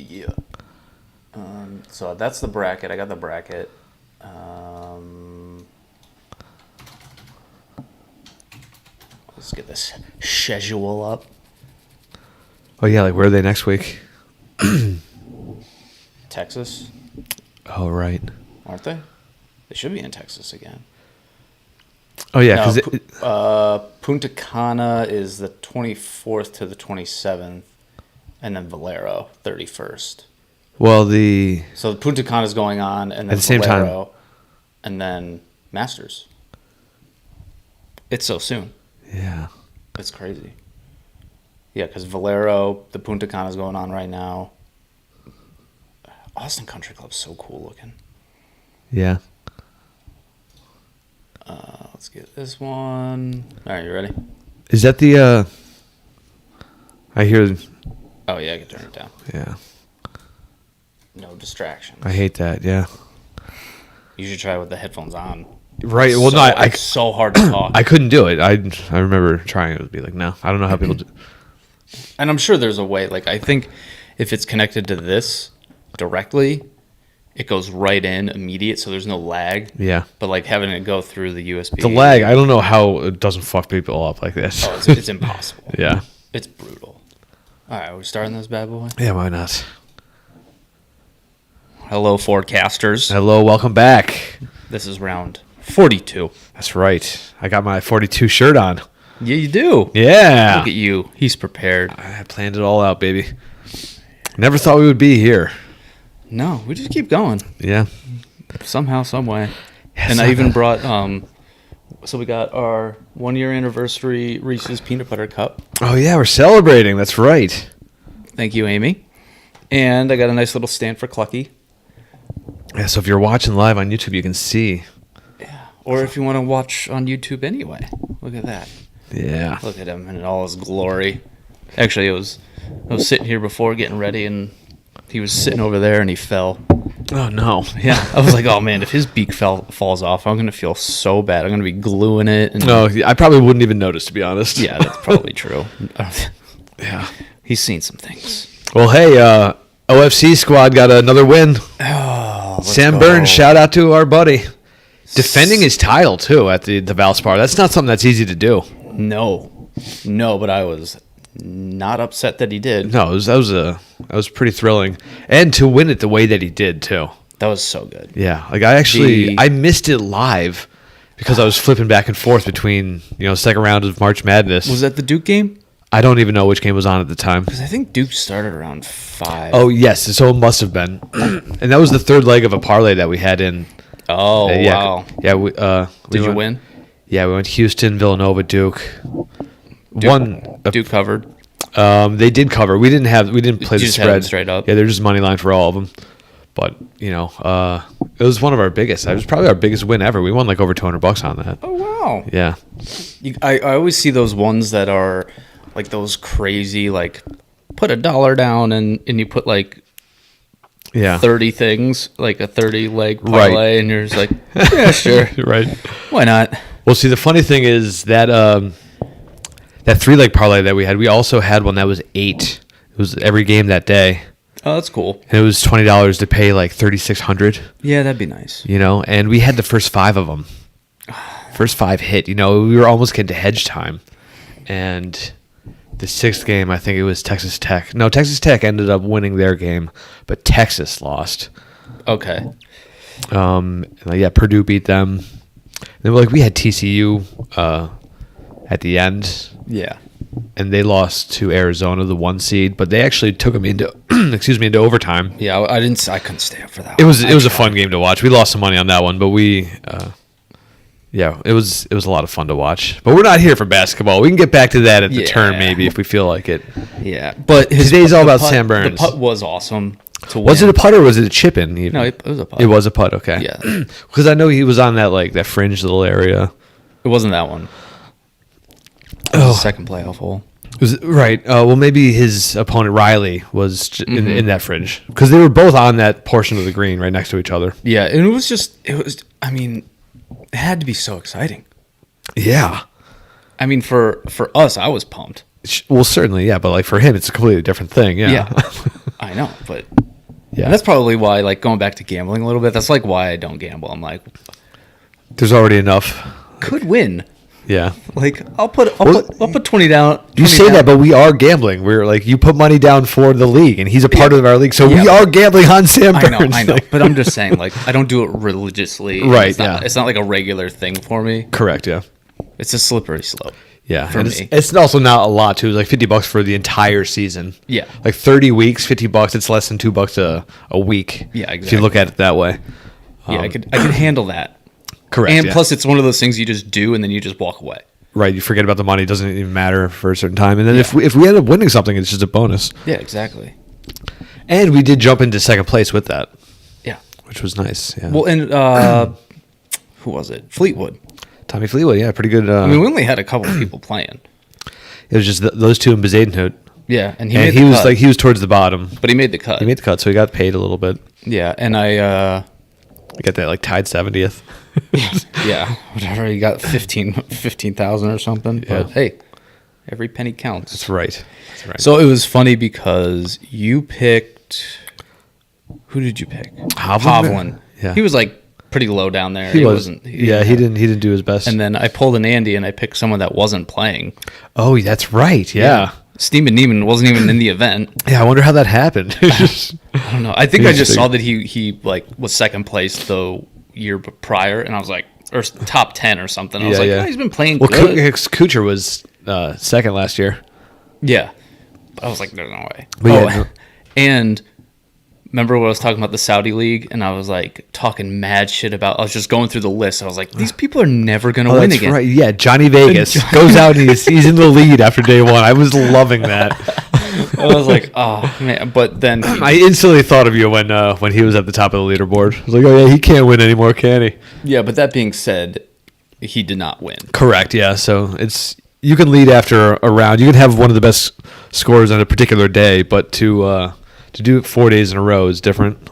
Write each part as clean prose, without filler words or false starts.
Yeah. So that's the bracket. I got the bracket. Let's get this schedule up. Oh, yeah, like where are they next week? Texas, Oh, right. aren't they? They should be in Texas again. Oh, yeah, No, because Punta Cana is the 24th to the 27th, and then Valero, 31st. So Punta Cana is going on, and then at the same Valero, time, and then Masters. It's so soon. yeah. It's crazy. Yeah, because Valero, the Punta Cana is going on right now. Austin Country Club's so cool looking. Yeah. Let's get this one. All right, you ready? Is that the, I hear, Oh, yeah, I can turn it down. yeah. No distractions. I hate that, yeah. You should try it with the headphones on. Right, well, no, It's so hard to talk. I couldn't do it. I remember trying it. It would be like, no, I don't know how people do. And I'm sure there's a way. Like, I think if it's connected to this directly, it goes right in immediate, so there's no lag. Yeah. But, like, having it go through the USB. The lag, I don't know how it doesn't fuck people up like this. Oh, it's impossible. Yeah. It's brutal. All right, we're starting this bad boy. Yeah, why not? Hello, forecasters. Hello, welcome back. This is round 42. That's right. I got my 42 shirt on. Yeah, you do. Yeah. Look at you. He's prepared. I planned it all out, baby. Never thought we would be here. No, we just keep going. Yeah. Somehow, some way. Yeah, And I even brought, so we got our 1 year anniversary Reese's Peanut Butter Cup. Oh, yeah, we're celebrating. That's right. Thank you, Amy. And I got a nice little stand for Clucky. Yeah, so if you're watching live on YouTube, you can see. Yeah. Or if you want to watch on YouTube anyway. Look at that. Yeah. Look at him in all his glory. Actually, I was sitting here before getting ready, and he was sitting over there, and he fell. Oh, no. Yeah, I was like, oh, man, if his beak falls off, I'm going to feel so bad. I'm going to be gluing it. And No, I probably wouldn't even notice, to be honest. yeah, that's probably true. Yeah. He's seen some things. Well, hey, OFC squad got another win. Oh, Sam Burns, shout out to our buddy. Defending his title, too, at the Valspar. That's not something that's easy to do. No, but I was not upset that he did. No, that was pretty thrilling. And to win it the way that he did, too. That was so good. Yeah, like I missed it live because I was flipping back and forth between, second round of March Madness. Was that the Duke game? I don't even know which game was on at the time. Because I think Duke started around 5. Oh, yes, so it must have been. And that was the third leg of a parlay that we had in. Oh, yeah, wow. Yeah, Did you win? Yeah, we went Houston, Villanova, Duke. Duke covered. They did cover. We didn't play the just had spread them straight up. Yeah, they're just money line for all of them. But it was one of our biggest. It was probably our biggest win ever. We won like over $200 on that. Oh, wow. Yeah. I always see those ones that are like those crazy, like, put $1 down and you put like 30 things, like a 30-leg parlay, Right. and you're just like, yeah, sure. Right. Why not? Well, see, the funny thing is that that 3-leg parlay that we had, we also had one that was 8. It was every game that day. Oh, that's cool. And it was $20 to pay like $3,600. Yeah, that'd be nice. And we had the first 5 of them. First 5 hit. We were almost getting to hedge time. And the 6th game, I think it was Texas Tech. No, Texas Tech ended up winning their game, but Texas lost. Okay. Purdue beat them. And then we had TCU at the end. Yeah. And they lost to Arizona, the 1 seed, but they actually took them into into overtime. Yeah, I couldn't stay up for that. It was a fun game to watch. We lost some money on that one, but it was a lot of fun to watch. But we're not here for basketball. We can get back to that at the turn maybe if we feel like it. Yeah, but today's all about Sam Burns. The putt was awesome to win. Was it a putt or was it a chip in? Even? No, it was a putt. It was a putt. Okay. Yeah, because I know he was on that fringe little area. It wasn't that one. It was the second playoff hole. Right. Well, maybe his opponent Riley was in that fringe because they were both on that portion of the green right next to each other. Yeah, and it was. I mean, it had to be so exciting. Yeah. I mean, for us, I was pumped. Well, certainly, yeah, but for him, it's a completely different thing. Yeah. I I know, but and that's probably why, like, going back to gambling a little bit, that's like why I don't gamble. I'm like, there's already enough. Could win. Yeah. Like, I'll put 20 down. 20 you say down. that, but we are gambling. We're like, you put money down for the league, and he's a part of our league, so we are gambling on Sam Burns. I know, but I'm just saying, like, I don't do it religiously. Right, It's not like a regular thing for me. Correct, yeah. It's a slippery slope. Yeah, for and me. it's also not a lot, too. It's like $50 for the entire season. Yeah. Like 30 weeks, $50, it's less than $2 a week. Yeah, exactly. If you look at it that way. Yeah, I could handle that. Correct. And plus, it's one of those things you just do and then you just walk away. Right, you forget about the money. It doesn't even matter for a certain time. And then if we end up winning something, it's just a bonus. Yeah, exactly. And we did jump into second place with that. Yeah. Which was nice. Yeah. Well, and who was it? Fleetwood. Tommy Fleetwood, yeah, pretty good. I mean, we only had a couple of people playing. It was just those two in Bezadenhout. Yeah, and he was like, he was towards the bottom. But he made the cut. He made the cut, so he got paid a little bit. Yeah, and I got that like tied 70th. Yeah, whatever. He got 15,000 or something. Yeah. But hey, every penny counts. That's right. So it was funny because you picked. Who did you pick? Hovland. Yeah. He was like pretty low down there. He wasn't. He didn't do his best. And then I pulled an Andy and I picked someone that wasn't playing. Oh, that's right. Yeah. Steeman Neiman wasn't even in the event. Yeah, I wonder how that happened. I don't know. I think I just saw that he like was second place the year prior, and I was like, or top 10 or something. I was like, oh, he's been playing good. Kuchar was second last year. Yeah. But I was like, there's no way. But and remember when I was talking about the Saudi League, and I was like talking mad shit about, I was just going through the list. I was like, these people are never going to win again. Right. Yeah, Johnny Vegas goes out and he's in the lead after day one. I was loving that. I was like, oh man! But then I instantly thought of you when he was at the top of the leaderboard. I was like, oh yeah, he can't win anymore, can he? Yeah, but that being said, he did not win. Correct. Yeah. So you can lead after a round. You can have one of the best scores on a particular day, but to do it 4 days in a row is different.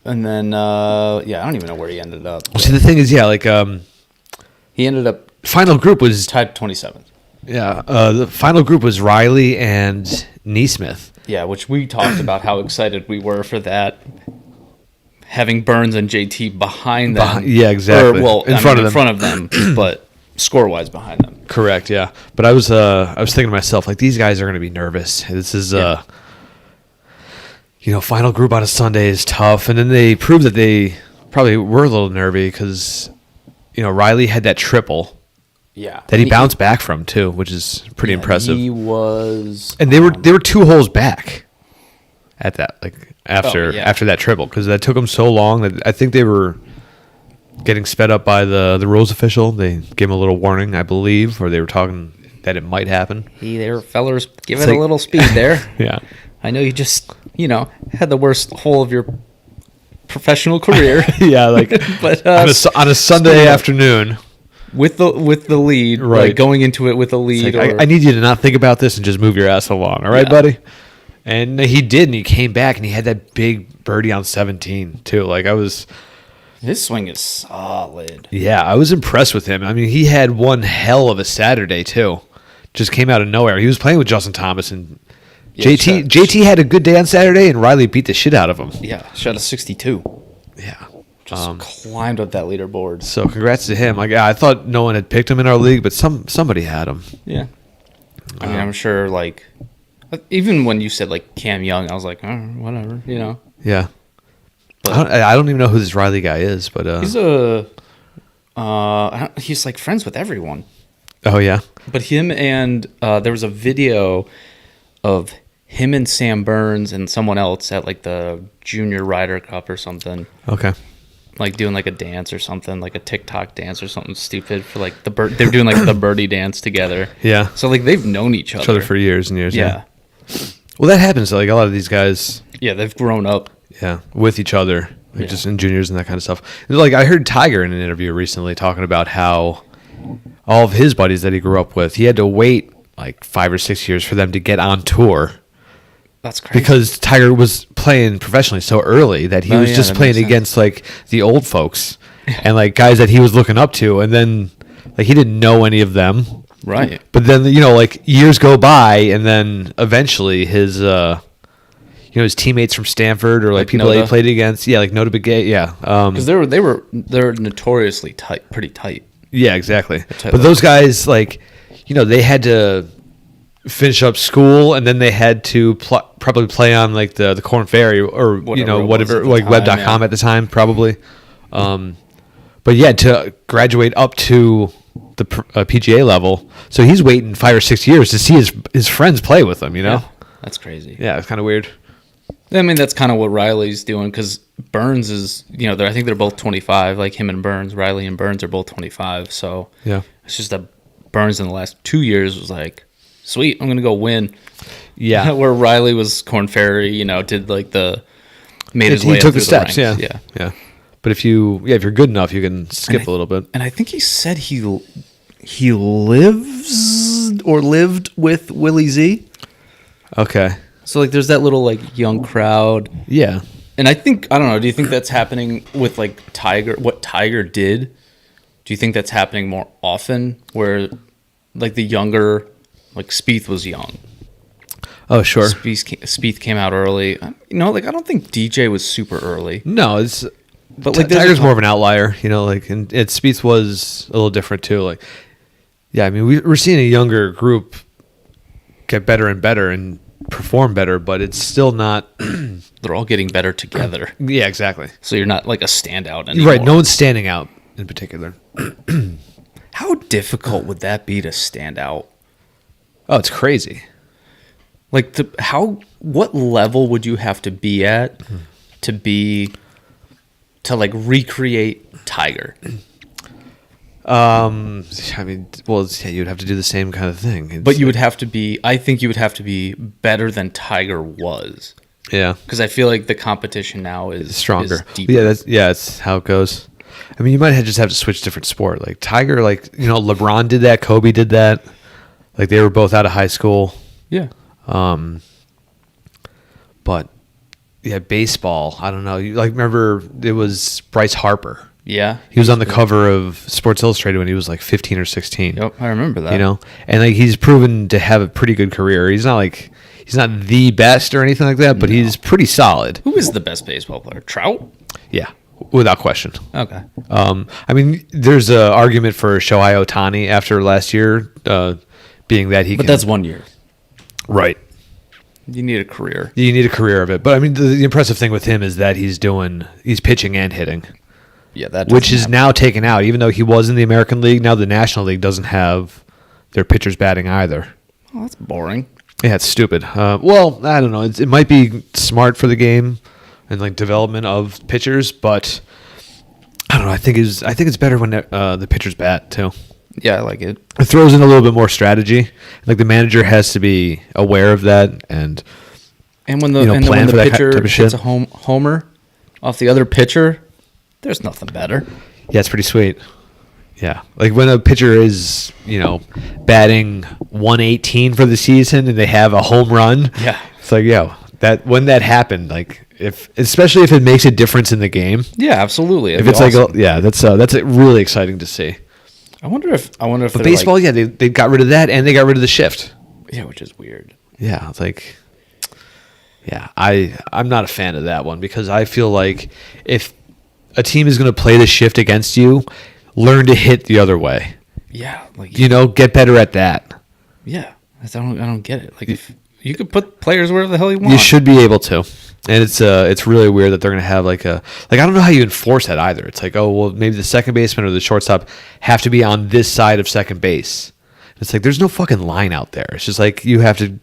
And then I don't even know where he ended up. See, the thing is, he ended up final group was tied 27th. Yeah, the final group was Riley and Neesmith. Yeah, which we talked about how excited we were for that. Having Burns and JT behind them. Yeah, exactly. In front of them, but score-wise behind them. Correct, yeah. But I was thinking to myself, like, these guys are going to be nervous. This is, final group on a Sunday is tough. And then they proved that they probably were a little nervy because, Riley had that triple. Yeah, that he bounced back from too, which is pretty impressive. He was, and they were 2 holes back at that, like after that triple, because that took them so long that I think they were getting sped up by the rules official. They gave him a little warning, I believe, or they were talking that it might happen. There, fellers, give it a little speed there. Yeah, I know you just had the worst hole of your professional career. Yeah, like but on a Sunday afternoon. With the lead, right? Like going into it with a lead. Like, I need you to not think about this and just move your ass along, all right, buddy? And he did, and he came back, and he had that big birdie on 17 too. Like his swing is solid. Yeah, I was impressed with him. I mean, he had one hell of a Saturday too. Just came out of nowhere. He was playing with Justin Thomas and JT had a good day on Saturday, and Riley beat the shit out of him. Yeah, shot a 62. Yeah. Just climbed up that leaderboard. So congrats to him. Like, I thought no one had picked him in our league, but somebody had him. Yeah. I mean, I'm sure, like, even when you said, like, Cam Young, I was like, oh, whatever, Yeah. But I don't even know who this Riley guy is, but... he's, like, friends with everyone. Oh, yeah? But him and... there was a video of him and Sam Burns and someone else at, like, the Junior Ryder Cup or something. Okay. Like doing like a dance or something, like a TikTok dance or something stupid for like they're doing like the birdie dance together. Yeah. So like they've known each other for years and years. Yeah. Well, that happens to like a lot of these guys. Yeah, they've grown up. Yeah, with each other, like just in juniors and that kind of stuff. Like I heard Tiger in an interview recently talking about how all of his buddies that he grew up with, he had to wait like 5 or 6 years for them to get on tour. That's crazy. Because Tiger was playing professionally so early that he was just playing against like the old folks and like guys that he was looking up to, and then like he didn't know any of them. Right. But then like years go by, and then eventually his his teammates from Stanford or like people Noda. that he played against. Yeah, like Noda Begay. Yeah, Because they're notoriously tight, pretty tight. yeah, exactly. tight But those guys, like, they had to finish up school and then they had to probably play on like the Korn Ferry or whatever like web.com at the time probably. But yeah, to graduate up to the PGA level, so he's waiting 5 or 6 years to see his friends play with him. Yeah, that's crazy. Yeah, it's kind of weird. I mean, that's kind of what Riley's doing because Burns is, I think they're both 25, like him and Burns. Riley and Burns are both 25. So Yeah, it's just that Burns in the last 2 years was like, sweet, I'm going to go win. yeah. Where Riley was Korn Ferry, did like made his way he up took the through steps. ranks. Yeah. But if you're good enough, you can skip a little bit. And I think he said he lived with Willie Z. Okay. So like there's that little like young crowd. Yeah. And I don't know, do you think that's happening with like Tiger, what Tiger did? Do you think that's happening more often where like the younger, like Spieth was young? Oh, sure. Spieth came out early. Like I don't think DJ was super early. No, it's but like Tiger's more of an outlier, like and Spieth was a little different too. Like, yeah, I mean we're seeing a younger group get better and better and perform better, but it's still not. They're all getting better together. Yeah, exactly. So you're not like a standout anymore. Right, no one's standing out in particular. How difficult would that be to stand out? Oh, it's crazy. Like what level would you have to be at to like recreate Tiger? I mean, well, you'd have to do the same kind of thing. But you would have to be. I think you would have to be better than Tiger was. Yeah, because I feel like the competition now is stronger. Is deeper. Yeah, that's how it goes. I mean, you might just have to switch different sport. Like Tiger, like LeBron did that, Kobe did that. Like they were both out of high school. Yeah. But yeah, baseball. I don't know. Remember it was Bryce Harper. Yeah, he was on the cover of Sports Illustrated when he was like 15 or 16. Yep, I remember that. And like he's proven to have a pretty good career. He's not the best or anything like that, but he's pretty solid. Who is the best baseball player? Trout? Yeah, without question. Okay. I mean, there's an argument for Shohei Ohtani after last year, being that But that's 1 year. Right. You need a career. You need a career of it. But I mean, the impressive thing with him is that he's pitching and hitting. Yeah, which is now taken out. Even though he was in the American League, now the National League doesn't have their pitchers batting either. Oh, that's boring. Yeah, it's stupid. Well, I don't know. It might be smart for the game and like development of pitchers, but I don't know. I think it's better when the pitchers bat too. Yeah, I like it. It throws in a little bit more strategy. Like the manager has to be aware of that and when the pitcher hits a homer off the other pitcher, there's nothing better. Yeah, it's pretty sweet. Yeah, like when a pitcher is batting 118 for the season and they have a home run. Yeah, it's like when that happened, like especially if it makes a difference in the game. Yeah, absolutely. If it's awesome. That's really exciting to see. I wonder if. But baseball, they got rid of that and they got rid of the shift. Yeah, which is weird. Yeah, it's like. Yeah, I'm not a fan of that one because I feel like if a team is going to play the shift against you, learn to hit the other way. Yeah, like get better at that. Yeah, I don't get it. Like if you could put players wherever the hell you want, you should be able to. And it's really weird that they're going to have I don't know how you enforce that either. It's like, oh well, maybe the second baseman or the shortstop have to be on this side of second base. It's like there's no fucking line out there. It's just like you have to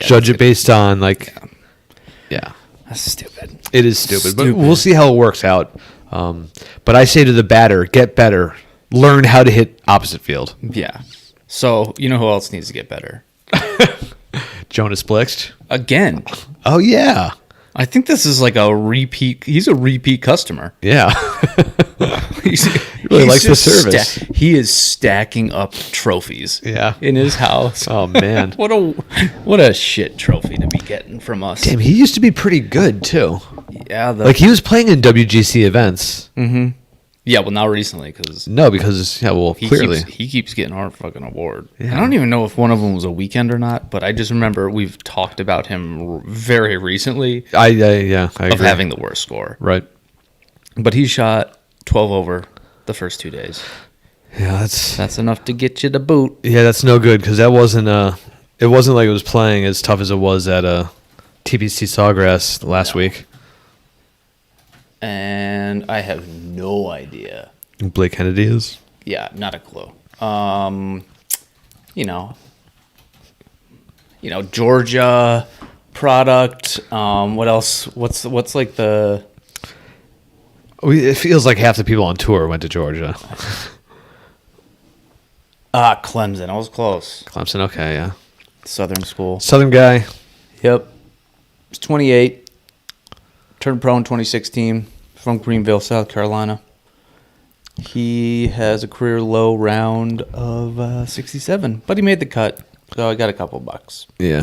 judge it based on yeah. That's stupid. It is stupid, but we'll see how it works out. But I say to the batter, get better. Learn how to hit opposite field. Yeah. So, who else needs to get better? Jonas Blixt. Again. Oh, yeah. I think this is like a repeat. He's a repeat customer. Yeah. He really likes the service. He is stacking up trophies. Yeah. In his house. Oh, man. What a shit trophy to be getting from us. Damn, he used to be pretty good, too. Yeah. He was playing in WGC events. Mm-hmm. Yeah, well, not recently because No, because clearly he keeps getting our fucking award. Yeah. I don't even know if one of them was a weekend or not, but I just remember we've talked about him very recently. I agree. Of having the worst score. Right. But he shot 12 over the first 2 days. Yeah, that's enough to get you the boot. Yeah, that's no good because that wasn't it wasn't like it was playing as tough as it was at TPC Sawgrass last week. And I have no idea. Blake Kennedy is? Yeah, not a clue. Georgia product. What else? What's like the? It feels like half the people on tour went to Georgia. Clemson. I was close. Clemson, okay, yeah. Southern school. Southern guy. Yep. He's 28. Turned pro in 2016. From Greenville, South Carolina. He has a career low round of 67, but he made the cut, so I got a couple bucks. Yeah.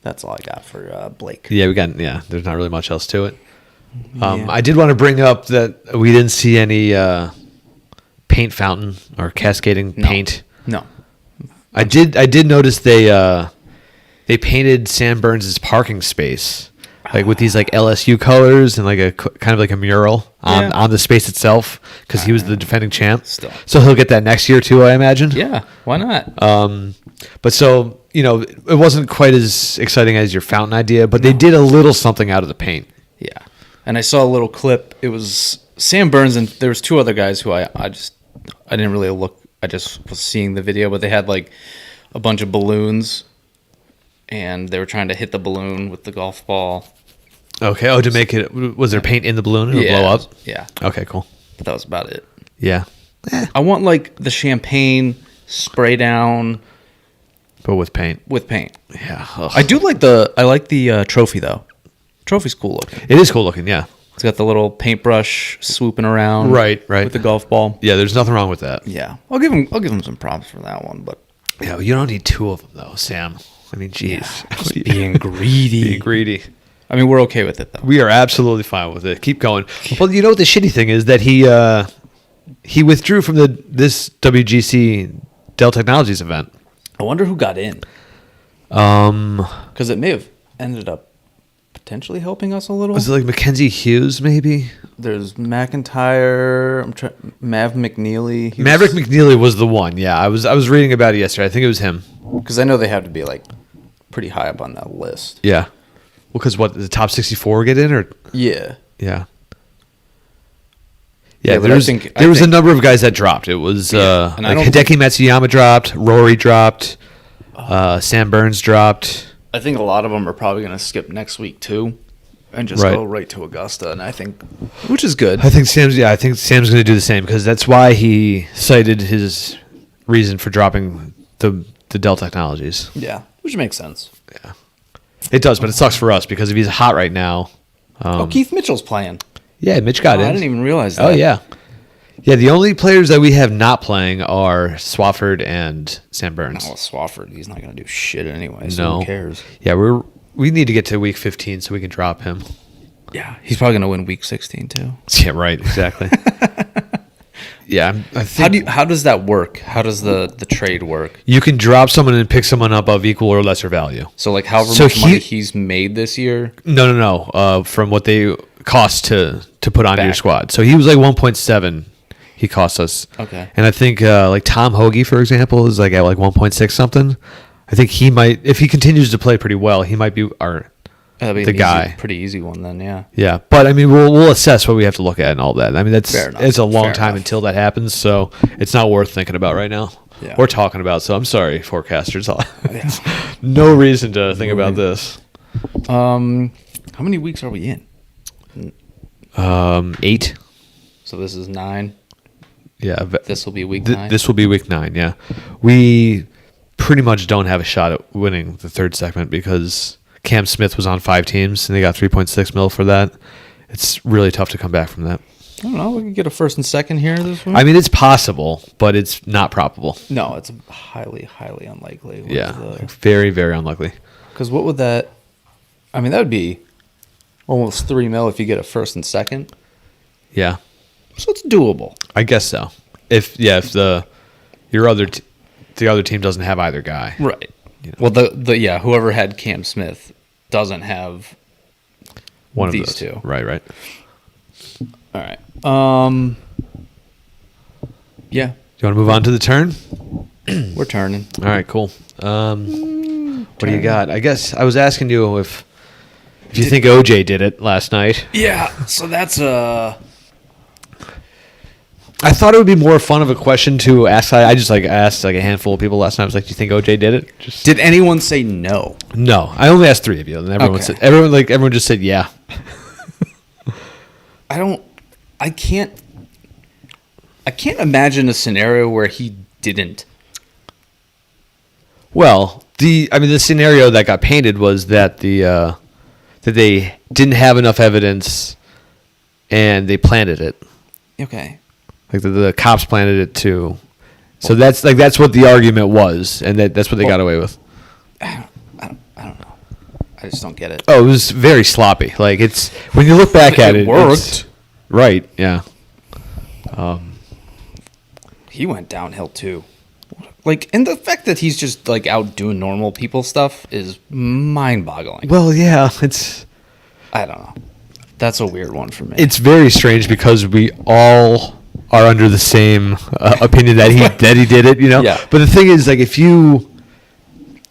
That's all I got for Blake. Yeah, there's not really much else to it. I did want to bring up that we didn't see any paint fountain or cascading paint. No. I did notice they painted Sam Burns' parking space like with these like LSU colors and like a kind of like a mural on the space itself because he was the defending champ. Still. So he'll get that next year too, I imagine. Yeah, why not? But so, it wasn't quite as exciting as your fountain idea, but they did a little something out of the paint. Yeah. And I saw a little clip. It was Sam Burns and there was 2 other guys who I didn't really look. I just was seeing the video, but they had like a bunch of balloons and they were trying to hit the balloon with the golf ball. Okay. Oh, to make it, was there paint in the balloon? It would blow up? Yeah. Okay, cool. But that was about it. Yeah. I want like the champagne spray down. But with paint. With paint. Yeah. Ugh. I like the trophy though. Trophy's cool looking. It is cool looking, yeah. It's got the little paintbrush swooping around. Right. With the golf ball. Yeah, there's nothing wrong with that. Yeah. I'll give him some props for that one, but yeah, you don't need 2 of them though, Sam. I mean, jeez. Yeah, just being greedy. Being greedy. I mean, we're okay with it, though. We are absolutely fine with it. Keep going. Well, you know what the shitty thing is? That he withdrew from this WGC Dell Technologies event. I wonder who got in. Because it may have ended up potentially helping us a little. Was it like Mackenzie Hughes, maybe? There's McIntyre. Mav McNeely. Maverick McNeely was the one. Yeah, I was reading about it yesterday. I think it was him. Because I know they have to be like pretty high up on that list. Yeah. Well, because the top 64 get in, or yeah. There was a number of guys that dropped. It was like Hideki Matsuyama dropped, Rory dropped, Sam Burns dropped. I think a lot of them are probably going to skip next week too, and just go right to Augusta. And I think, which is good. I think Sam's going to do the same because that's why he cited his reason for dropping the Dell Technologies. Yeah, which makes sense. Yeah. It does, but it sucks for us because if he's hot right now. Keith Mitchell's playing. Yeah, Mitch got in. I didn't even realize that. Oh, yeah. Yeah, the only players that we have not playing are Swafford and Sam Burns. Well, Swafford, he's not going to do shit anyway, so who cares? Yeah, we need to get to week 15 so we can drop him. Yeah, he's probably going to win week 16 too. Yeah, right, exactly. Yeah, I think. How does that work? How does the trade work? You can drop someone and pick someone up of equal or lesser value. So like however much money he's made this year? No. From what they cost to put onto your squad. So he was like 1.7 he cost us. Okay. And I think like Tom Hoagie, for example, is like at like 1.6 something. I think he might, if he continues to play pretty well, he might be the guy. Pretty easy one then, yeah. Yeah, but I mean, we'll assess what we have to look at and all that. I mean, it's a long time until that happens, so it's not worth thinking about right now. Yeah. Or talking about. So I'm sorry, forecasters. No reason to think about this. How many weeks are we in? 8. So this is 9. Yeah, this will be week 9. This will be week 9. Yeah, we pretty much don't have a shot at winning the third segment because Cam Smith was on 5 teams and they got 3.6 mil for that. It's really tough to come back from that. I don't know. We can get a first and second here this week. I mean, it's possible, but it's not probable. No, it's highly, highly unlikely. Very, very unlikely. Because what would that? I mean, that would be almost 3 mil if you get a first and second. Yeah. So it's doable. I guess so. If the other team doesn't have either guy. Right. You know. Well, whoever had Cam Smith doesn't have One of these those. two. Right. All right. Yeah. Do you want to move on to the turn? We're turning. All right, cool. What do you got? I guess I was asking you if you think OJ did it last night. Yeah. So that's I thought it would be more fun of a question to ask. I just asked a handful of people last night. I was like, "Do you think OJ did it?" Did anyone say no? No, I only asked 3 of you, and everyone just said yeah. I can't imagine a scenario where he didn't. Well, the scenario that got painted was that that they didn't have enough evidence, and they planted it. Okay. Like the cops planted it too. So that's what the argument was, and that's what they got away with. I don't know. I just don't get it. Oh, it was very sloppy. Like it's when you look back at it, it worked. Right? Yeah. He went downhill too. Like, and the fact that he's just like out doing normal people stuff is mind-boggling. Well, yeah, it's. I don't know. That's a weird one for me. It's very strange because we all are under the same opinion that he did it, you know. Yeah. But the thing is, like, if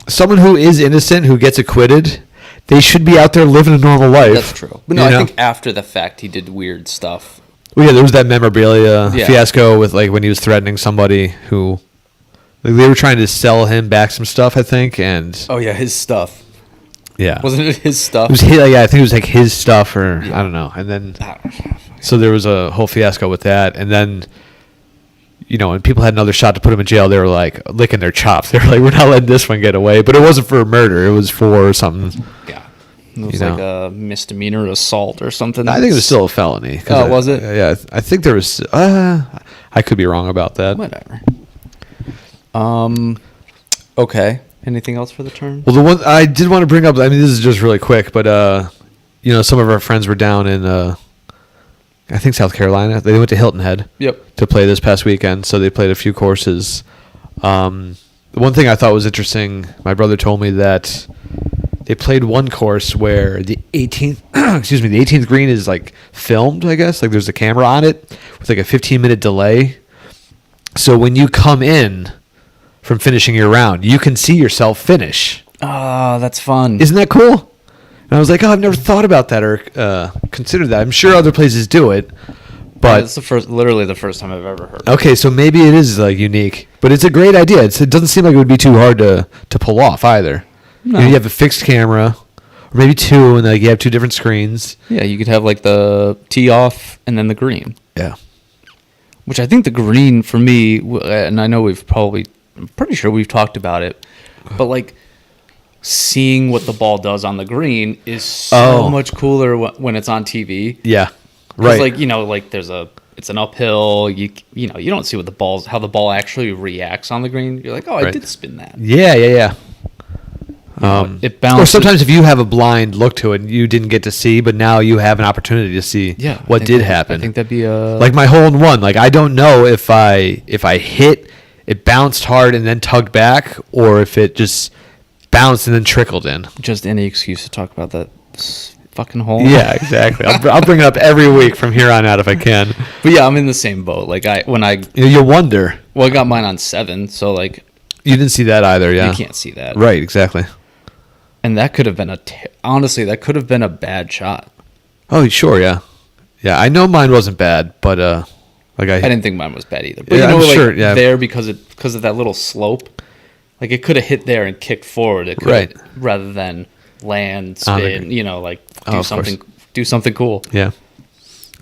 someone who is innocent who gets acquitted, they should be out there living a normal life. That's true. But no, I think after the fact he did weird stuff. Well, yeah, there was that memorabilia fiasco with like when he was threatening somebody who, like, they were trying to sell him back some stuff, I think, and Oh yeah, his stuff. yeah, Wasn't it his stuff? it was I think it was like his stuff, or I don't know, and then. So there was a whole fiasco with that, and then, when people had another shot to put him in jail, they were like licking their chops. They were like, "We're not letting this one get away." But it wasn't for murder; it was for something. Yeah, it was like a misdemeanor assault or something. I think it was still a felony. Oh, was it? Yeah, I think there was. I could be wrong about that. Whatever. Okay. Anything else for the turn? Well, the one I did want to bring up. I mean, this is just really quick, but some of our friends were down in. I think South Carolina. They went to Hilton Head to play this past weekend, so they played a few courses. The one thing I thought was interesting, my brother told me that they played one course where the 18th green is like filmed, I guess. Like there's a camera on it with like a 15-minute delay. So when you come in from finishing your round, you can see yourself finish. Oh, that's fun. Isn't that cool? And I was like, I've never thought about that or considered that. I'm sure other places do it, but it's literally the first time I've ever heard. Okay, so maybe it is like unique, but it's a great idea. It doesn't seem like it would be too hard to pull off either. No. You have a fixed camera, or maybe 2, and like you have 2 different screens. Yeah, you could have like the tee off and then the green. Yeah, which I think the green for me, and I know I'm pretty sure we've talked about it, but like. Seeing what the ball does on the green is so much cooler when it's on TV. Yeah, right. Like it's an uphill. You don't see how the ball actually reacts on the green. You're like, oh, I did spin that. Yeah. It bounces. Or sometimes if you have a blind look to it, and you didn't get to see, but now you have an opportunity to see what did happen. I think that'd be like my hole in one. Like I don't know if I hit, it bounced hard and then tugged back, or if it just bounced and then trickled in. Just any excuse to talk about that fucking hole. Yeah, exactly. I'll bring it up every week from here on out if I can. But yeah, I'm in the same boat. Like you wonder. Well, I got mine on 7, so like you didn't see that either. Yeah, you can't see that. Right, exactly. And that could have been honestly, that could have been a bad shot. Oh, sure, yeah. I know mine wasn't bad, but I didn't think mine was bad either. But I'm sure, there because of that little slope. Like, it could have hit there and kicked forward. It could rather than land, spin, do something cool. Yeah.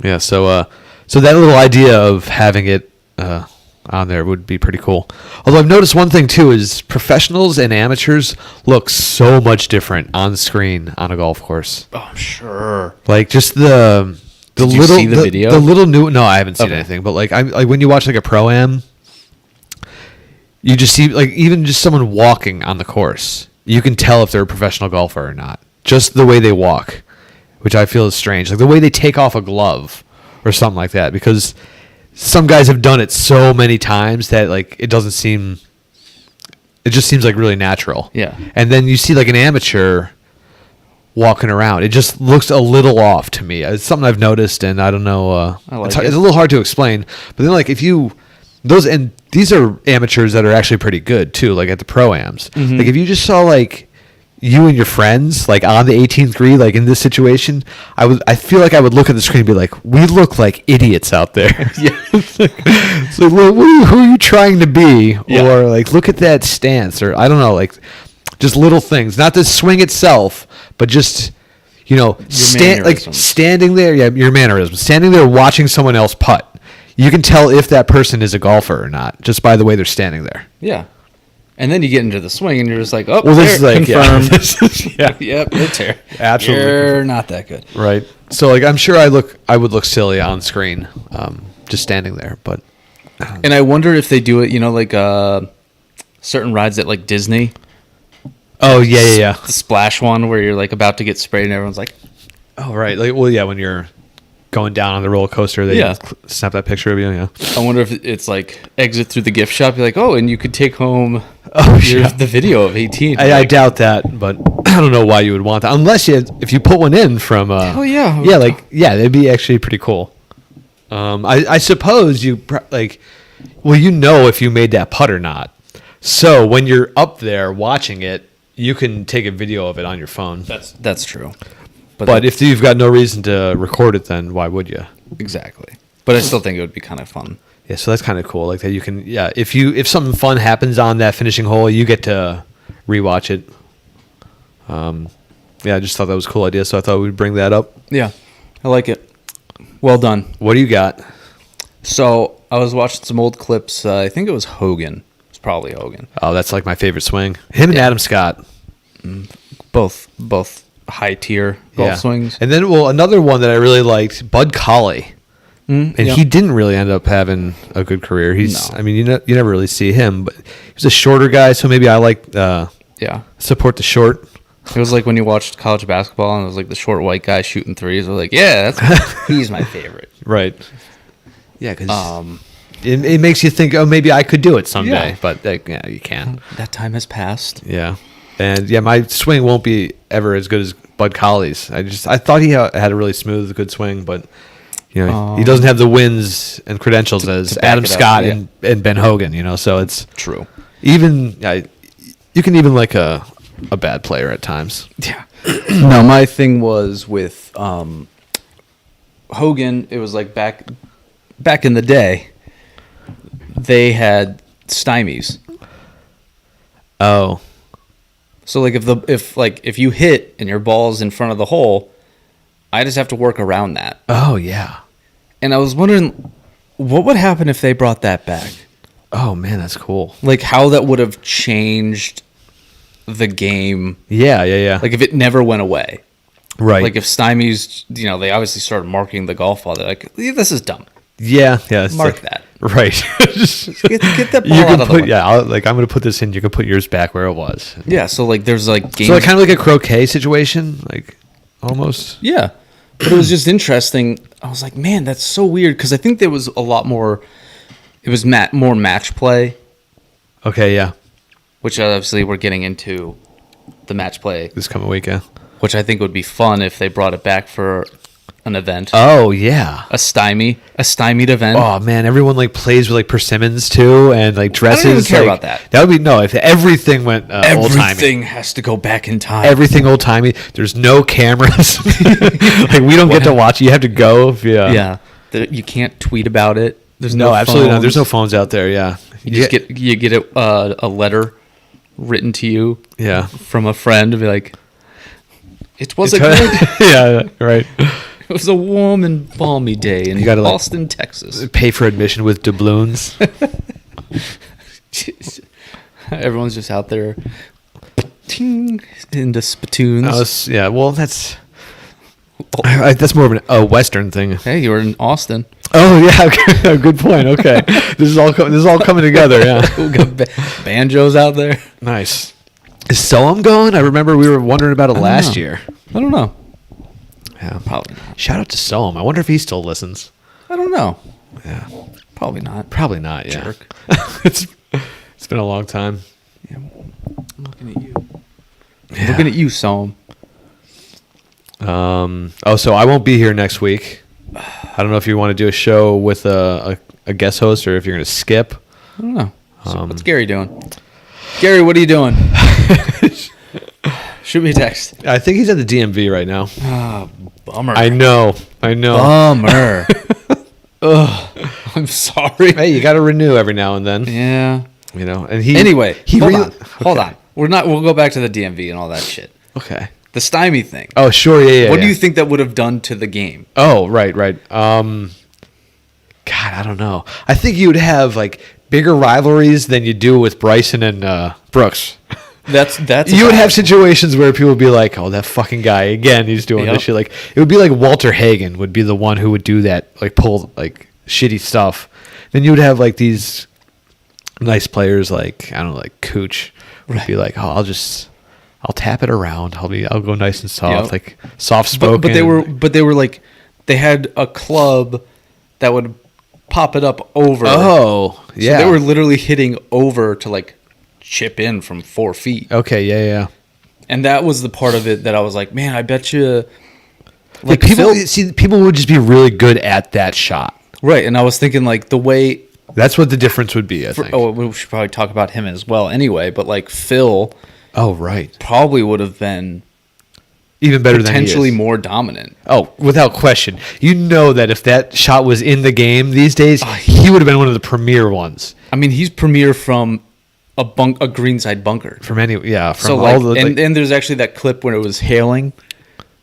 Yeah, so that little idea of having it on there would be pretty cool. Although I've noticed one thing, too, is professionals and amateurs look so much different on screen on a golf course. Oh, sure. Like, just the Did you see the video? The little new... No, I haven't seen anything. But, like when you watch, like, a Pro-Am... You just see, like, even just someone walking on the course, you can tell if they're a professional golfer or not. Just the way they walk, which I feel is strange. Like, the way they take off a glove or something like that, because some guys have done it so many times that like it just seems like really natural. Yeah. And then you see like an amateur walking around, it just looks a little off to me. It's something I've noticed, and I don't know. It's a little hard to explain. But then like if you these are amateurs that are actually pretty good too, like at the pro-ams. Like if you just saw like you and your friends like on the 18th green, like in this situation, I feel like I would look at the screen and be like, we look like idiots out there. Yeah. So who are you trying to be? Yeah. Or like, look at that stance, or I don't know, like just little things, not the swing itself, but just, you know, standing there. Yeah. Your mannerism, standing there, watching someone else putt. You can tell if that person is a golfer or not just by the way they're standing there. Yeah. And then you get into the swing, and you're just like, oh, well, this is like, confirmed. Yeah. Yep, you're terrible. Absolutely. You're not that good. Right. So, like, I'm sure I would look silly on screen, just standing there. But, and I wonder if they do it, you know, like certain rides at like Disney. Oh yeah. The splash one where you're like about to get sprayed, and everyone's like, oh right, like well yeah, when you're going down on the roller coaster, they snap that picture of you. Yeah. I wonder if it's like exit through the gift shop. You're like, oh, and you could take home the video of 18. I doubt that, but I don't know why you would want that unless if you put one in from. Oh yeah. Yeah, that'd be actually pretty cool. I suppose you you know if you made that putt or not. So when you're up there watching it, you can take a video of it on your phone. That's true. But if you've got no reason to record it, then why would you? Exactly. But I still think it would be kind of fun. Yeah, so that's kind of cool. Like that you can, if something fun happens on that finishing hole, you get to rewatch it. I just thought that was a cool idea, so I thought we'd bring that up. Yeah, I like it. Well done. What do you got? So I was watching some old clips. I think it was Hogan. It's probably Hogan. Oh, that's like my favorite swing. Him and Adam Scott. Both high tier golf swings. And then, another one that I really liked, Bud Colley. He didn't really end up having a good career. I mean, you never really see him, but he was a shorter guy, so maybe I like support the short. It was like when you watched college basketball and it was like the short white guy shooting threes. I was like, he's my favorite. Right. Yeah, because it makes you think, oh, maybe I could do it someday, but you can't. That time has passed. Yeah. And my swing won't be ever as good as Bud Colley's. I thought he had a really smooth, good swing, but he doesn't have the wins and credentials as Adam Scott and Ben Hogan. So it's true. Even you can even like a bad player at times. Yeah. No, my thing was with Hogan. It was like back in the day. They had stymies. Oh. So like if you hit and your ball's in front of the hole, I just have to work around that. Oh yeah. And I was wondering what would happen if they brought that back. Oh man, that's cool. Like how that would have changed the game. Yeah. Like if it never went away. Right. Like if stymies, they obviously started marking the golf ball. They're like, this is dumb. Yeah. Mark that. Right. get that ball out of the way. Yeah, I'm going to put this in. You can put yours back where it was. Yeah, so like there's like games. So like, kind of like a croquet situation, like almost. Yeah, but it was just interesting. I was like, man, that's so weird because I think there was a lot more. It was more match play. Okay, yeah. Which obviously we're getting into the match play this coming week, yeah. Which I think would be fun if they brought it back for an event. Oh yeah, a stymied event. Oh man, everyone like plays with like persimmons too, and like dresses. I don't even care about that. That would be if everything went old timey. Everything has to go back in time. Everything old timey. There's no cameras. Like we don't get to watch. You have to go. Yeah. You can't tweet about it. There's no absolutely not. There's no phones out there. Yeah. You get a letter written to you. Yeah. From a friend to be like, it was a good. Yeah. Right. It was a warm and balmy day in Austin, Texas. Pay for admission with doubloons. Everyone's just out there into spittoons. That's more of a Western thing. Hey, you were in Austin. Oh yeah, good point. Okay, this is all coming together. Yeah, we got banjos out there. Nice. Is Soam going? I remember we were wondering about it last year. I don't know. Yeah, probably not. Shout out to Soam. I wonder if he still listens. I don't know. Yeah. Probably not. Probably not, yeah. Jerk. It's been a long time. Yeah, I'm looking at you. Yeah. Looking at you, Soam. So I won't be here next week. I don't know if you want to do a show with a guest host or if you're going to skip. I don't know. So what's Gary doing? Gary, what are you doing? Shoot me a text. I think he's at the DMV right now. Oh, bummer. I know. Bummer. Ugh. I'm sorry. Hey, you got to renew every now and then. Yeah. You know, and hold on. We'll go back to the DMV and all that shit. Okay. The stymie thing. Oh, sure. Yeah. What do you think that would have done to the game? Oh, right. God, I don't know. I think you would have like bigger rivalries than you do with Bryson and Brooks. That's you would have situations where people would be like, "Oh, that fucking guy again. He's doing this shit." Like it would be like Walter Hagen would be the one who would do that, like pull like shitty stuff. Then you would have like these nice players, like I don't know, like Cooch would be like, "Oh, I'll tap it around. I'll go nice and soft, like soft spoken." But they were like, they had a club that would pop it up over. Oh, yeah. So they were literally hitting over to like chip in from 4 feet. Okay, yeah. And that was the part of it that I was like, man, I bet you. Like people would just be really good at that shot, right? And I was thinking like the way. That's what the difference would be. I think. Oh, we should probably talk about him as well. Anyway, but like Phil. Oh, right. Probably would have been even better potentially than more dominant. Oh, without question. You know that if that shot was in the game these days, he would have been one of the premier ones. I mean, he's premier from a greenside bunker. From any, yeah. From so all like, the, and there's actually that clip when it was hailing.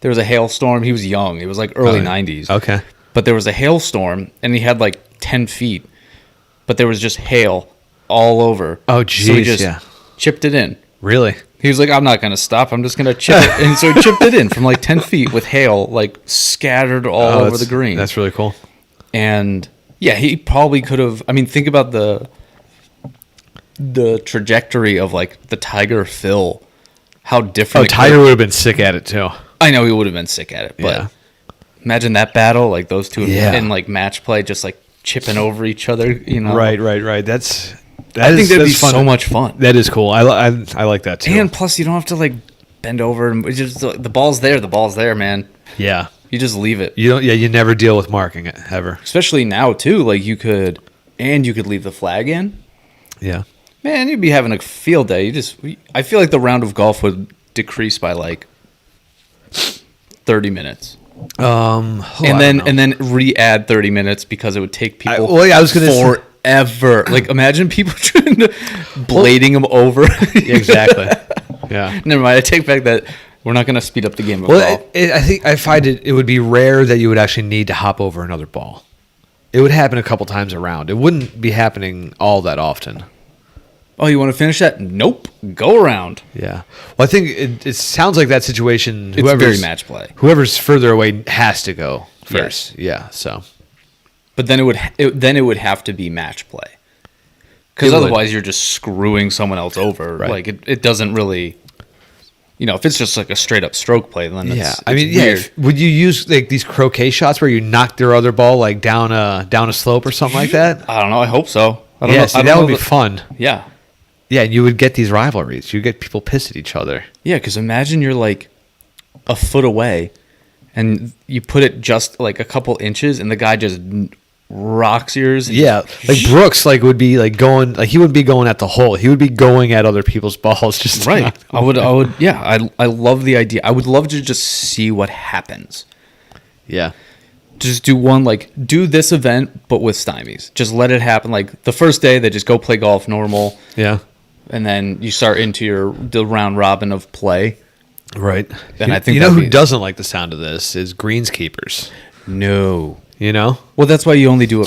There was a hailstorm. He was young. It was like early 90s. Okay. But there was a hailstorm, and he had like 10 feet. But there was just hail all over. Oh, geez, so he just chipped it in. Really? He was like, I'm not going to stop. I'm just going to chip it. And so he chipped it in from like 10 feet with hail, like scattered all over the green. That's really cool. And yeah, he probably could have. I mean, think about the trajectory of like the Tiger Phil. How different. Oh, Tiger would have been sick at it too. I know he would have been sick at it, but imagine that battle, like those two in like match play, just like chipping over each other. You know, right. I think that'd be so much fun. That is cool. I like that too. And plus, you don't have to like bend over and just the ball's there. The ball's there, man. Yeah, you just leave it. You don't. Yeah, you never deal with marking it ever. Especially now too. Like you could leave the flag in. Yeah, man, you'd be having a field day. I feel like the round of golf would decrease by like 30 minutes. And then re-add 30 minutes because it would take people forever. Like imagine people trying to blading them over. Exactly. Yeah. Never mind. I take back that we're not going to speed up the game of golf. golf. I find it would be rare that you would actually need to hop over another ball. It would happen a couple times around. It wouldn't be happening all that often. Oh, you want to finish that? Nope. Go around. Yeah. Well, I think it sounds like that situation. It's very match play. Whoever's further away has to go first. Yes. Yeah. So. But then it would have to be match play. Because otherwise you're just screwing someone else over. Right. Like it doesn't really. You know, if it's just like a straight up stroke play, then it's weird. Would you use like these croquet shots where you knock their other ball like down a slope or something like that? I don't know. I hope so. That would be fun. Yeah. Yeah, and you would get these rivalries. You get people pissed at each other. Yeah, because imagine you're like a foot away, and you put it just like a couple inches, and the guy just rocks yours. Yeah, like Brooks, like would be like going, like he wouldn't be going at the hole. He would be going at other people's balls. Just right. I would. Yeah, I love the idea. I would love to just see what happens. Yeah. Just do this event, but with stymies. Just let it happen. Like the first day, they just go play golf normal. Yeah. And then you start into the round robin of play. Right. And I think who doesn't like the sound of this is greenskeepers. No. You know? Well, that's why you only do a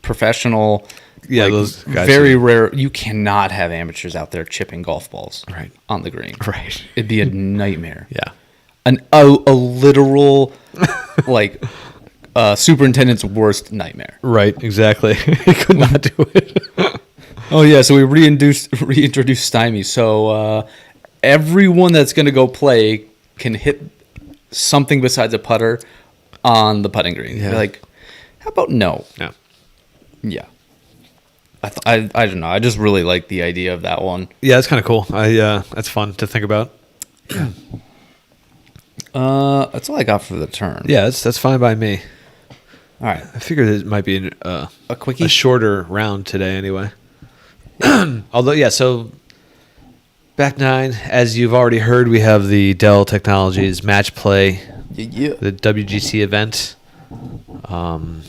professional. Yeah, like, those guys. Very rare. You cannot have amateurs out there chipping golf balls on the green. Right. It'd be a nightmare. Yeah. A literal, like, superintendent's worst nightmare. Right, exactly. He could not do it. Oh yeah, so we reintroduced stymies. So everyone that's going to go play can hit something besides a putter on the putting green. Yeah. Like, How about no? No. Yeah. I don't know. I just really like the idea of that one. Yeah, that's kind of cool. That's fun to think about. That's all I got for the turn. Yeah, that's fine by me. All right. I figured it might be A quickie? a shorter round today anyway. Although, yeah, so back nine, as you've already heard, we have the Dell Technologies Match Play, Yeah. the WGC event. I'm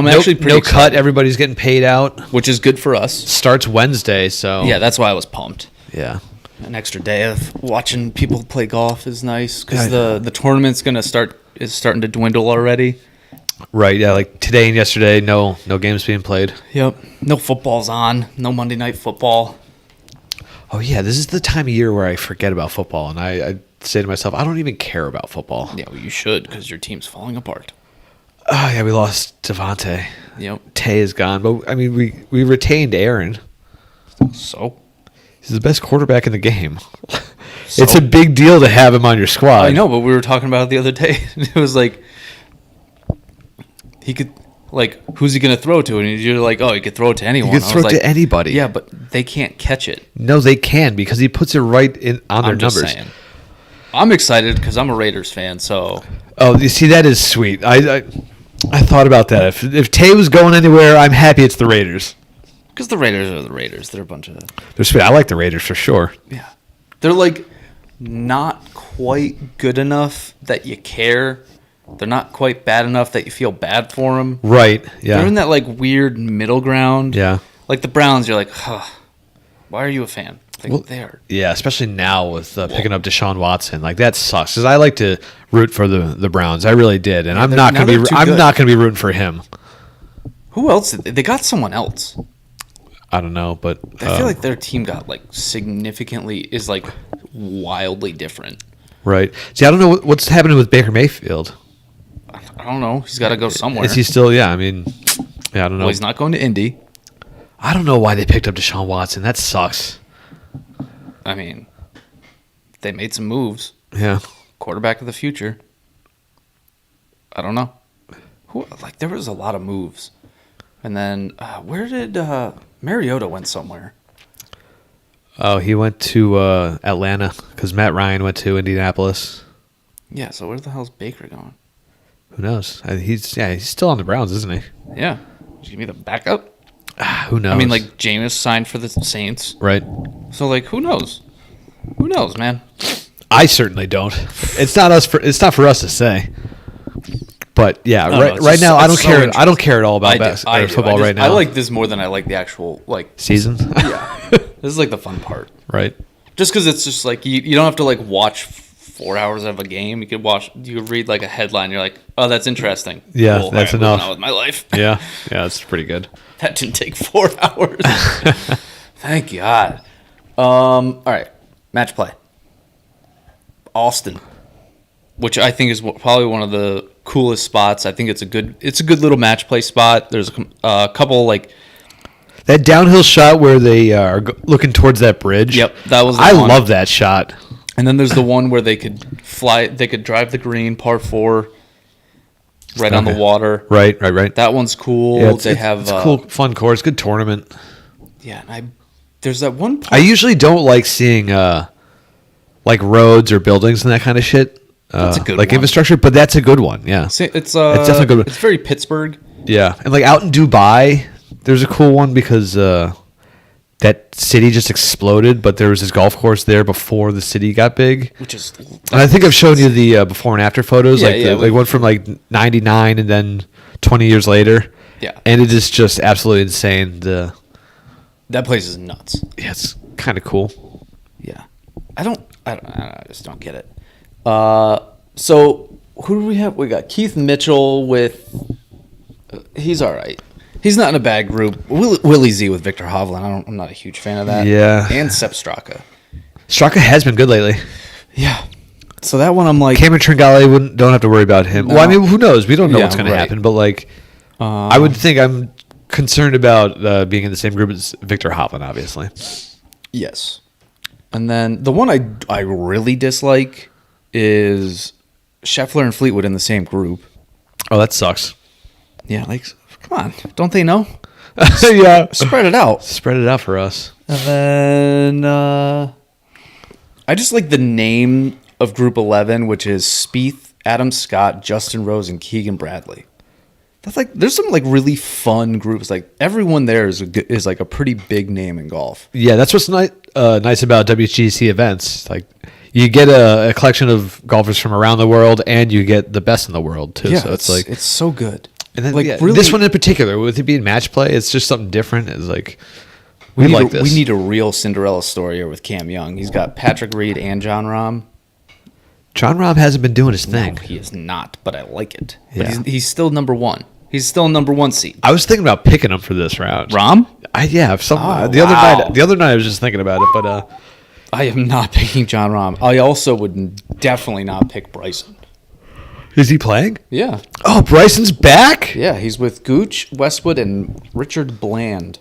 actually pretty no excited, cut. Everybody's getting paid out. which is good for us. Starts Wednesday, so Yeah, that's why I was pumped. yeah. An extra day of watching people play golf is nice because Yeah. the tournament's is starting to dwindle already. Right, yeah, like today and yesterday, no games being played. Yep. No football's on. No Monday Night Football. Oh yeah, this is the time of year where I forget about football, and I say to myself, I don't even care about football. Yeah, well, you should because your team's falling apart. Oh yeah, we lost Devontae. Yep. Tay is gone, but I mean we retained Aaron. So He's the best quarterback in the game. So? It's a big deal to have him on your squad. I know, but we were talking about it the other day. It was like he could, like, who's he going to throw to? And you're like, oh, he could throw it to anyone. He could I throw was it like, to anybody. Yeah, but they can't catch it. No, they can because he puts it right in on their I'm just numbers. saying. I'm excited because I'm a Raiders fan. So Oh, you see, that is sweet. I thought about that. If Tay was going anywhere, I'm happy it's the Raiders. because the Raiders are the Raiders, they're a bunch of They're sweet. I like the Raiders for sure. yeah. They're like not quite good enough that you care. They're not quite bad enough that you feel bad for them. Right. Yeah. They're in that like weird middle ground. Yeah. Like the Browns, you're like, huh, why are you a fan? Like, Well, they are. Yeah, especially now with picking up Deshaun Watson, like that sucks. Because I like to root for the Browns, I really did, and I'm not now gonna be they're too I'm good. not gonna be rooting for him. Who else? They got someone else. I don't know, but I feel like their team got like significantly is like wildly different. right. See, I don't know what's happening with Baker Mayfield. I don't know. He's got to go somewhere. Is he still? Yeah, I mean, yeah, I don't know. Well, he's not going to Indy. I don't know why they picked up Deshaun Watson. That sucks. I mean, they made some moves. Yeah. Quarterback of the future. I don't know. There was a lot of moves. And then where did Mariota went somewhere? Oh, he went to Atlanta because Matt Ryan went to Indianapolis. Yeah, so where the hell's Baker going? Who knows? He's still on the Browns, isn't he? Yeah. Did you give me the backup? Who knows? I mean, like, Jameis signed for the Saints. right. So, like, who knows? Who knows, man? I certainly don't. It's not for us to say. But yeah, I don't know, it's right just- now I it's don't so care. I interesting. don't care at all about I do. football right now. I like this more than I like the actual, like, season. yeah. This is, like, the fun part. Right. Just because it's just, like, you don't have to, like, watch 4 hours of a game. You could read, like, a headline. You're like, oh, that's interesting. Yeah, Cool. that's All right, moving enough. on with my life. Yeah. Yeah, that's pretty good. That didn't take 4 hours. Thank God. All right. Match play. Austin, which I think is probably one of the coolest spots. I think it's a good little match play spot. There's a couple like That downhill shot where they are looking towards that bridge. Yep, that was the I one. love that shot. And then there's the one where they could drive the green par 4 right on the water. Right. That one's cool. Yeah, It's cool, fun course, good tournament. Yeah, and there's that one I usually don't like seeing like roads or buildings and that kind of shit. That's a good like one. infrastructure, but that's a good one. Yeah, It's definitely a good one. It's very Pittsburgh. Yeah, and like out in Dubai, there's a cool one because that city just exploded, but there was this golf course there before the city got big. Which is, And I think I've shown you the before and after photos. Yeah, Like went from like 99 and then 20 years later. Yeah. And it is just absolutely insane. that place is nuts. Yeah, it's kind of cool. Yeah, I just don't get it. So who do we have? We got Keith Mitchell with. He's all right. He's not in a bad group. Willie Z with Victor Hovland. I'm not a huge fan of that. Yeah. And Sepp Straka. Straka has been good lately. Yeah. So that one I'm like. Cameron Tringale don't have to worry about him. No. Well, I mean, who knows? We don't know Yeah, what's going right. to happen, but like, I would think I'm concerned about being in the same group as Victor Hovland, obviously. Yes. And then the one I really dislike is Scheffler and Fleetwood in the same group. Oh, that sucks. Yeah, like, come on. Don't they know? Yeah. Spread it out. Spread it out for us. And then I just like the name of Group 11, which is Spieth, Adam Scott, Justin Rose, and Keegan Bradley. That's like, there's some like really fun groups. Like everyone there is like a pretty big name in golf. Yeah, that's what's nice about WGC events. Like you get a collection of golfers from around the world, and you get the best in the world too. Yeah, so it's so good. And then like really, this one in particular, with it being match play, it's just something different. It's like we this. need a real Cinderella story here with Cam Young. He's got Patrick Reed and John Rahm. John Rahm hasn't been doing his thing. No, he is not, but I like it. Yeah. But he's still number one. He's still number one seed. I was thinking about picking him for this round. Rahm? The other night I was just thinking about it, but I am not picking John Rahm. I also would definitely not pick Bryson. Is he playing? Yeah. Oh, Bryson's back? Yeah, he's with Gooch, Westwood, and Richard Bland.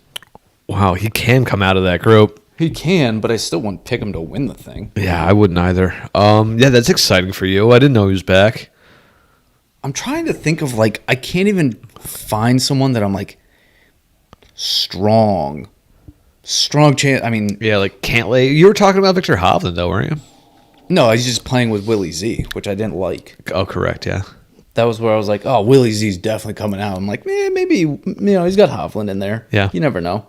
Wow, he can come out of that group. He can, but I still wouldn't pick him to win the thing. Yeah, I wouldn't either. Yeah, that's exciting for you. I didn't know he was back. I'm trying to think of, like, I can't even find someone that I'm, like, strong chance. I mean... Yeah, like Cantlay. You were talking about Victor Hovland, though, weren't you? No, he's just playing with Willie Z, which I didn't like. Oh, correct, yeah. That was where I was like, oh, Willie Z's definitely coming out. I'm like, maybe, he's got Hovland in there. Yeah. You never know.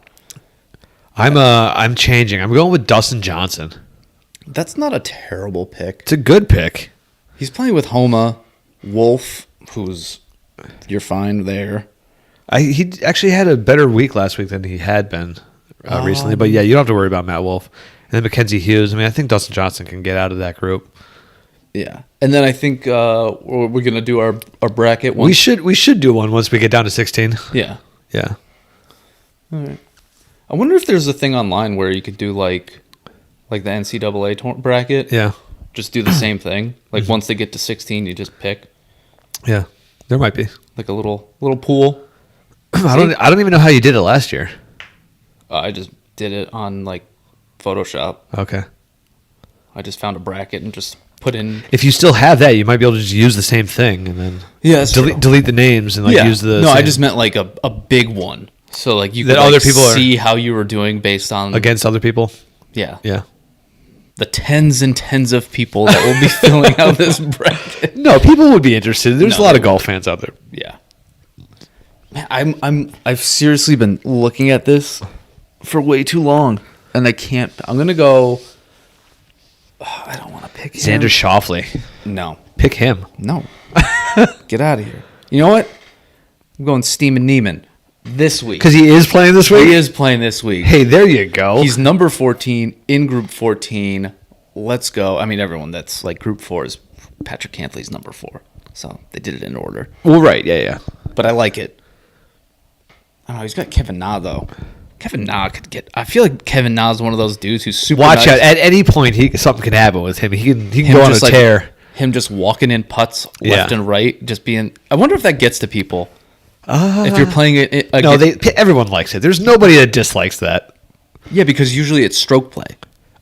I'm changing. I'm going with Dustin Johnson. That's not a terrible pick. It's a good pick. He's playing with Homa, Wolf, you're fine there. He actually had a better week last week than he had been recently. But yeah, you don't have to worry about Matt Wolf. And then Mackenzie Hughes. I mean, I think Dustin Johnson can get out of that group. Yeah. And then I think we're going to do our bracket. We should do one once we get down to 16. Yeah. Yeah. All right. I wonder if there's a thing online where you could do like the NCAA bracket. Yeah. Just do the same thing. Like once they get to 16, you just pick. Yeah. There might be. Like a little pool. I don't even know how you did it last year. I just did it on like Photoshop. Okay. I just found a bracket and just put in. If you still have that, you might be able to just use the same thing and then delete the names and use the. No, same. I just meant like a big one. So like you could that other people see how you were doing based on against other people. Yeah. Yeah. The tens and tens of people that will be filling out this bracket. No, people would be interested. There's a lot of golf fans out there. Yeah. Man, I've seriously been looking at this for way too long, and I can't. I'm gonna go. I don't want to pick him. Xander Schauffele. No. Pick him. No. Get out of here. You know what? I'm going Steeman Neiman this week. Because he is playing this week? He is playing this week. Hey, there you go. He's number 14 in Group 14. Let's go. I mean, everyone that's like Group 4 is Patrick Cantley's number 4. So they did it in order. Well, right. Yeah. But I like it. I don't know. He's got Kevin Na, though. Kevin Na could get... I feel like Kevin Na is one of those dudes who's super Watch nice. out. At any point, something can happen with him. He can go on a tear. Him just walking in putts left and right, just being... I wonder if that gets to people. If you're playing it... No, everyone likes it. There's nobody that dislikes that. Yeah, because usually it's stroke play.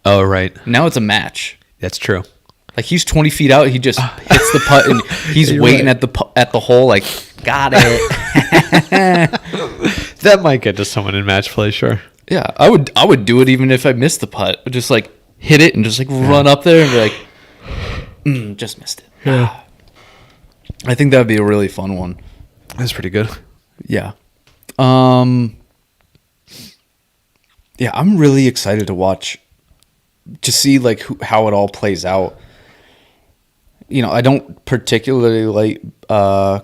Oh, right. Now it's a match. That's true. Like he's 20 feet out, he just hits the putt, and he's waiting at the hole. Like, got it. That might get to someone in match play, sure. Yeah, I would do it even if I missed the putt. Just like hit it and just like run up there and be like, just missed it. Yeah. I think that would be a really fun one. That's pretty good. Yeah. Yeah, I'm really excited to watch, to see like how it all plays out. You know, I don't particularly like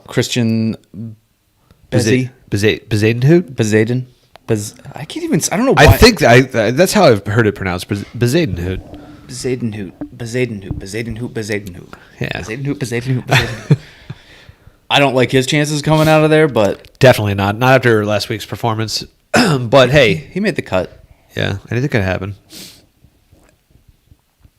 Christian Bezadenhout? I can't even. I don't know why. I think that's how I've heard it pronounced. Bezadenhout. Bezadenhout. Yeah. Bezadenhout. I don't like his chances coming out of there, but definitely not. Not after last week's performance. But hey, he made the cut. Yeah, anything could happen.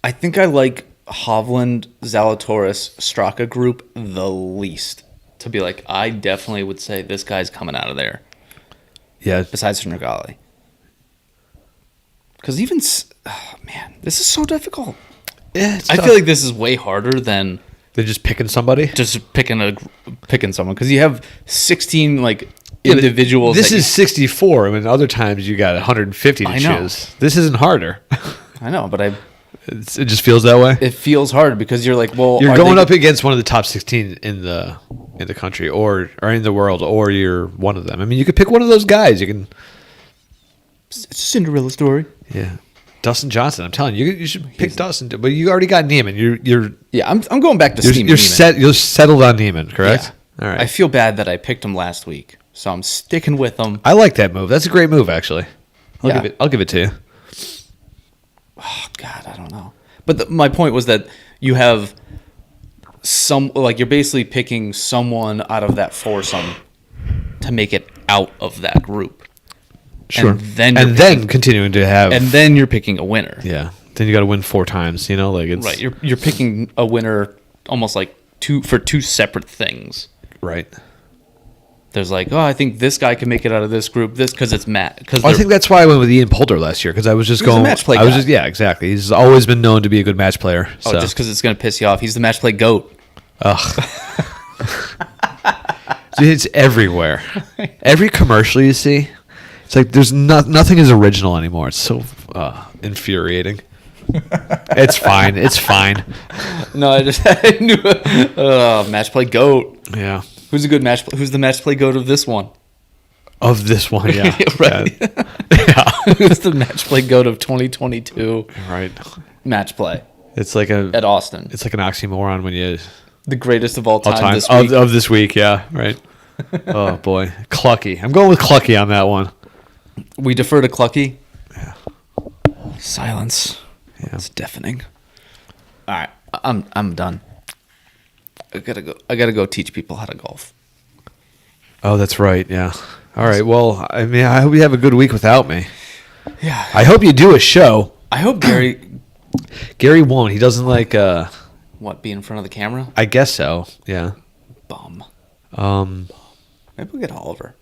I think I like Hovland, Zalatoris, Straka group the least. To be like, I definitely would say this guy's coming out of there. Yeah. Besides Nergali. Because man, this is so difficult. Yeah, I feel like this is way harder than They're just picking somebody? Just picking someone. Because you have 16, like, individuals. This is 64. I mean, other times you got 150 to choose. This isn't harder. I know, but it just feels that way? It feels hard because you're like, well... You're going up against one of the top 16 in the country or in the world, or you're one of them. I mean, you could pick one of those guys. You can... It's a Cinderella story. Yeah. Dustin Johnson, I'm telling you, you should pick Dustin. But you already got Neiman. Yeah, I'm going back to Steam. You're settled on Neiman, correct? Yeah. All right. I feel bad that I picked him last week, so I'm sticking with him. I like that move. That's a great move, actually. I'll give it to you. Oh God, I don't know. But my point was that you have you're basically picking someone out of that foursome to make it out of that group. Sure. And then continuing to have... And then you're picking a winner. Yeah. Then you got to win 4 times, like it's... Right. You're picking a winner almost like for two separate things. Right. There's like, I think this guy can make it out of this group. This because it's Matt. I think that's why I went with Ian Poulter last year, because I was just going... a match play guy. Yeah, exactly. He's always been known to be a good match player. So. Just because it's going to piss you off. He's the match play GOAT. Ugh. Dude, it's everywhere. Every commercial you see... It's like there's nothing is original anymore. It's so infuriating. It's fine. It's fine. No, I knew match play GOAT. Yeah. Who's the match play GOAT of this one? Of this one, yeah. Right. Yeah. Who's the match play GOAT of 2022? Right. Match play. It's like at Austin. It's like an oxymoron when you the greatest of all time. This week. Of this week, yeah. Right. Oh boy, Clucky. I'm going with Clucky on that one. We defer to Clucky. Yeah. Silence. Yeah. It's deafening. All right, I'm done. I gotta go teach people how to golf. Oh, that's right. Yeah. All right. Well, I mean, I hope you have a good week without me. Yeah. I hope you do a show. I hope Gary won't. He doesn't like. What? Be in front of the camera? I guess so. Yeah. Bum. Maybe we'll get Oliver.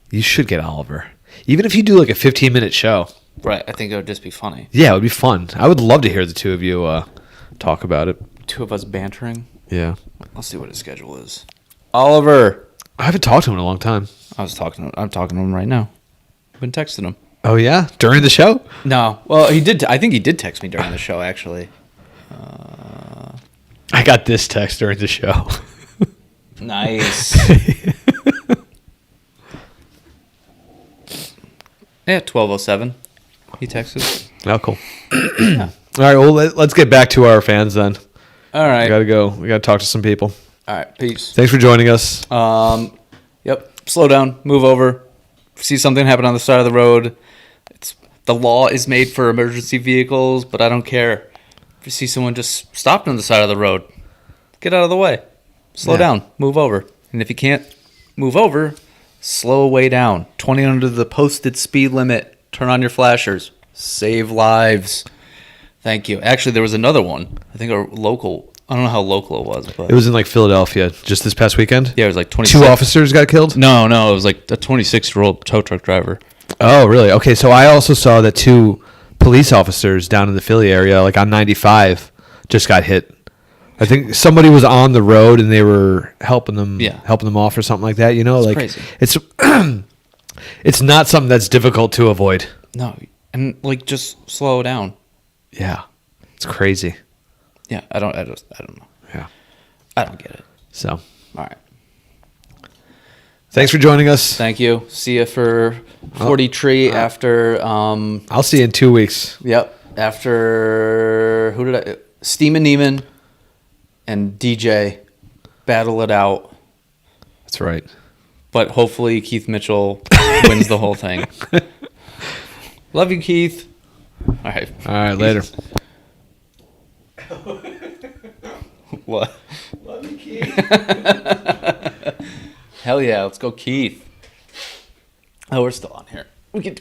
You should get Oliver. Even if you do like a 15-minute show. Right. I think it would just be funny. Yeah, it would be fun. I would love to hear the two of you talk about it. Two of us bantering. Yeah. I'll see what his schedule is. Oliver. I haven't talked to him in a long time. I'm talking to him right now. I've been texting him. Oh, yeah? During the show? No. Well, he did. I think he did text me during the show, actually. I got this text during the show. Nice. Yeah, 12:07. He texted. Oh, cool. Yeah. All right, well, let's get back to our fans then. All right. We got to go. We got to talk to some people. All right, peace. Thanks for joining us. Yep. Slow down. Move over. See something happen on the side of the road. The law is made for emergency vehicles, but I don't care. If you see someone just stopped on the side of the road, get out of the way. Slow down. Move over. And if you can't move over, slow way down. 20 under the posted speed limit. Turn on your flashers. Save lives. Thank you. Actually, there was another one. I think a local. I don't know how local it was, but it was in like Philadelphia just this past weekend. Yeah, it was like 26. 2 officers got killed. No, it was like a 26-year-old tow truck driver. Oh, really? Okay, so I also saw that 2 police officers down in the Philly area, like on 95, just got hit. I think somebody was on the road and they were helping them off or something like that. You know, it's like crazy. It's not something that's difficult to avoid. No, and like just slow down. Yeah, it's crazy. Yeah, I don't know. Yeah, I don't get it. So, all right. Thanks for joining us. Thank you. See you for 40 Tree after. I'll see you in 2 weeks. Yep. After Steam and Neiman and DJ battle it out. That's right. But hopefully Keith Mitchell wins the whole thing. Love you, Keith. All right. All right. Later. What? Love you, Keith. Hell yeah, let's go, Keith. Oh, we're still on here. We can.